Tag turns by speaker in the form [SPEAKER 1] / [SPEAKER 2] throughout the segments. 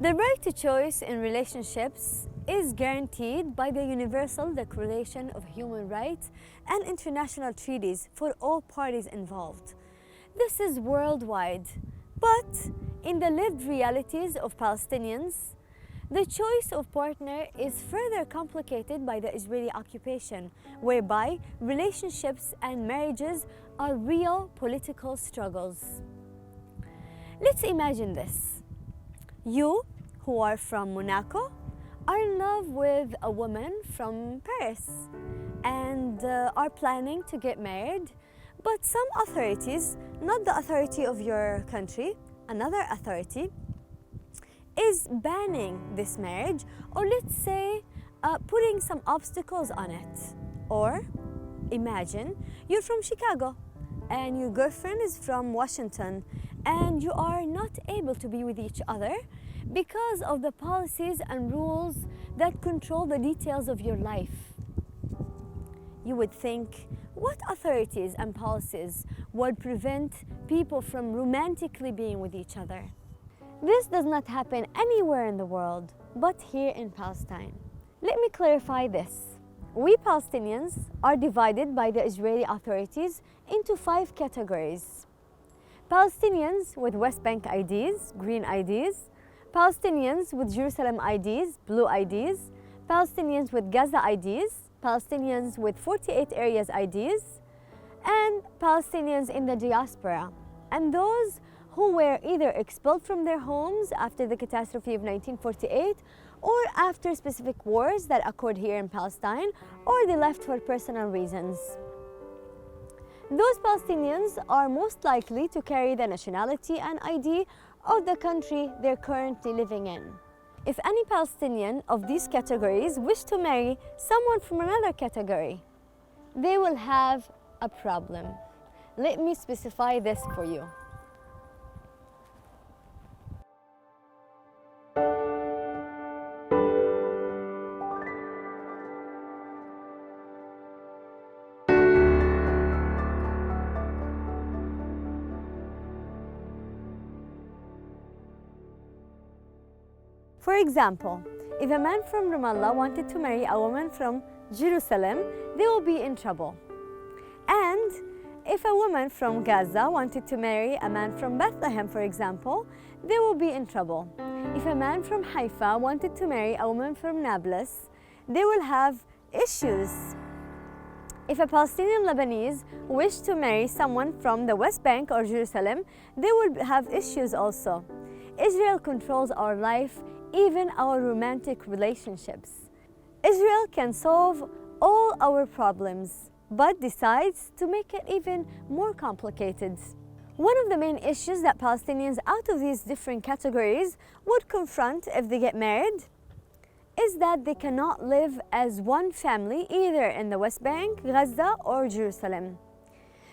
[SPEAKER 1] The right to choice in relationships is guaranteed by the Universal Declaration of Human Rights and international treaties for all parties involved. This is worldwide, but in the lived realities of Palestinians, the choice of partner is further complicated by the Israeli occupation, whereby relationships and marriages are real political struggles. Let's imagine this. You, who are from Monaco, are in love with a woman from Paris and are planning to get married, but some authorities, not the authority of your country, another authority, is banning this marriage, or let's say putting some obstacles on it. Or imagine you're from Chicago and your girlfriend is from Washington and you are not able to be with each other because of the policies and rules that control the details of your life. You would think, what authorities and policies would prevent people from romantically being with each other? This does not happen anywhere in the world, but here in Palestine. Let me clarify this. We Palestinians are divided by the Israeli authorities into 5 categories. Palestinians with West Bank IDs, green IDs, Palestinians with Jerusalem IDs, blue IDs, Palestinians with Gaza IDs, Palestinians with 48 areas IDs, and Palestinians in the diaspora, and those who were either expelled from their homes after the catastrophe of 1948 or after specific wars that occurred here in Palestine, or they left for personal reasons. Those Palestinians are most likely to carry the nationality and ID of the country they're currently living in. If any Palestinian of these categories wish to marry someone from another category, they will have a problem. Let me specify this for you. For example, if a man from Ramallah wanted to marry a woman from Jerusalem, they will be in trouble. And if a woman from Gaza wanted to marry a man from Bethlehem, for example, they will be in trouble. If a man from Haifa wanted to marry a woman from Nablus, they will have issues. If a Palestinian Lebanese wished to marry someone from the West Bank or Jerusalem, they will have issues also. Israel controls our life, even our romantic relationships. Israel can solve all our problems, but decides to make it even more complicated. One of the main issues that Palestinians out of these different categories would confront if they get married is that they cannot live as one family either in the West Bank, Gaza, or Jerusalem.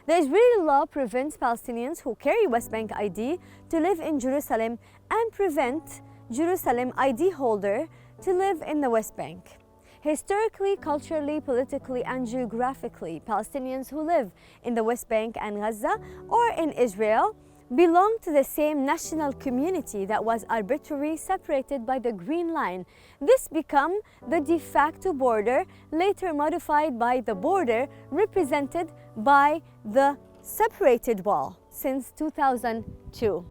[SPEAKER 1] The Israeli law prevents Palestinians who carry West Bank ID to live in Jerusalem and prevent Jerusalem ID holder to live in the West Bank. Historically, culturally, politically, and geographically, Palestinians who live in the West Bank and Gaza or in Israel belong to the same national community that was arbitrarily separated by the Green Line. This became the de facto border, later modified by the border represented by the separated wall since 2002.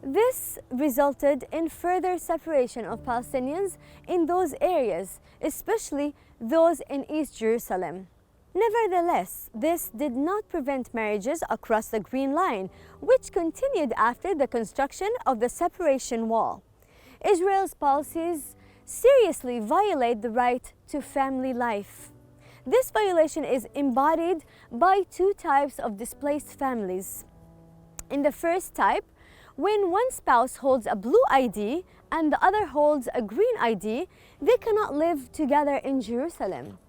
[SPEAKER 1] This resulted in further separation of Palestinians in those areas, especially those in East Jerusalem. Nevertheless, this did not prevent marriages across the Green Line, which continued after the construction of the separation wall. Israel's policies seriously violate the right to family life. This violation is embodied by 2 types of displaced families. In the first type, when one spouse holds a blue ID and the other holds a green ID, they cannot live together in Jerusalem.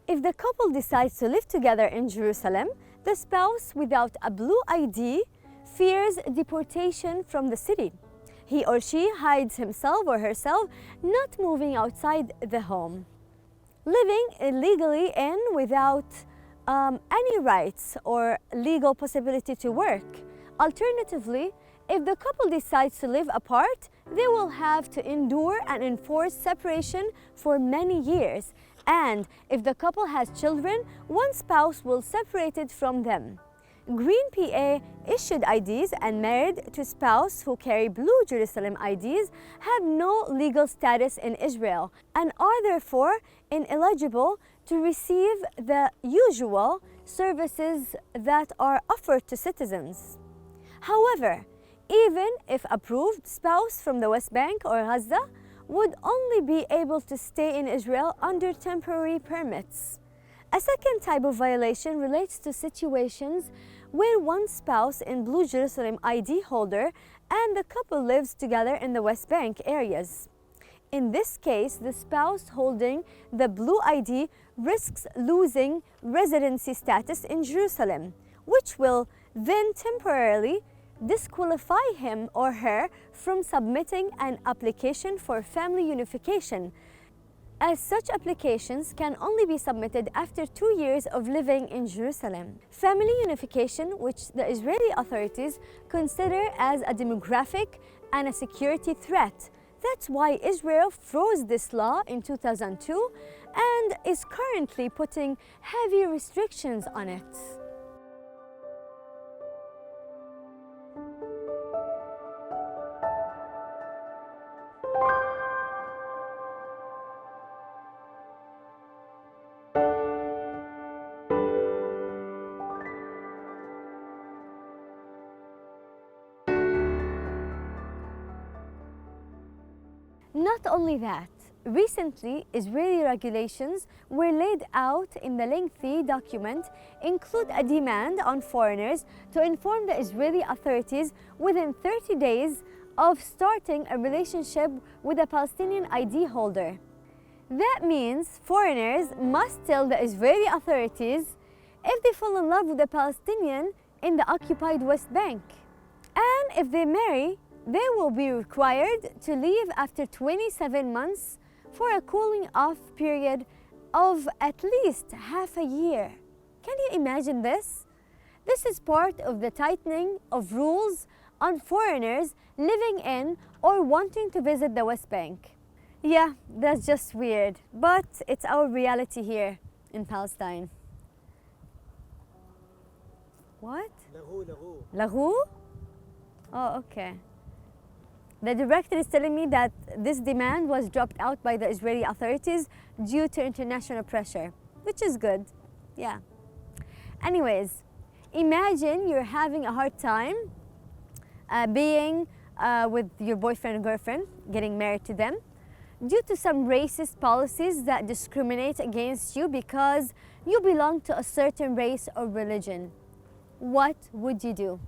[SPEAKER 1] If the couple decides to live together in Jerusalem, the spouse without a blue ID fears deportation from the city. He or she hides himself or herself, not moving outside the home. Living illegally in without any rights or legal possibility to work. Alternatively, if the couple decides to live apart they will have to endure and enforce separation for many years. And if the couple has children, one spouse will separate it from them. Green PA issued IDs and married to spouse who carry blue Jerusalem IDs have no legal status in Israel and are therefore ineligible to receive the usual services that are offered to citizens. However, even if approved, spouse from the West Bank or Gaza would only be able to stay in Israel under temporary permits. A second type of violation relates to situations where one spouse in Blue Jerusalem ID holder and the couple lives together in the West Bank areas. In this case, the spouse holding the Blue ID risks losing residency status in Jerusalem, which will then temporarily disqualify him or her from submitting an application for family unification, as such applications can only be submitted after 2 years of living in Jerusalem. Family unification, which the Israeli authorities consider as a demographic and a security threat. That's why Israel froze this law in 2002 and is currently putting heavy restrictions on it. Not only that, recently Israeli regulations were laid out in the lengthy document include a demand on foreigners to inform the Israeli authorities within 30 days of starting a relationship with a Palestinian ID holder. That means foreigners must tell the Israeli authorities if they fall in love with a Palestinian in the occupied West Bank. And if they marry, they will be required to leave after 27 months for a cooling off period of at least half a year. Can you imagine this? This is part of the tightening of rules on foreigners living in or wanting to visit the West Bank. Yeah, that's just weird, but it's our reality here in Palestine. What? Lagu? Oh, okay. The director is telling me that this demand was dropped out by the Israeli authorities due to international pressure, which is good, yeah. Anyways, imagine you're having a hard time being with your boyfriend or girlfriend, getting married to them, due to some racist policies that discriminate against you because you belong to a certain race or religion. What would you do?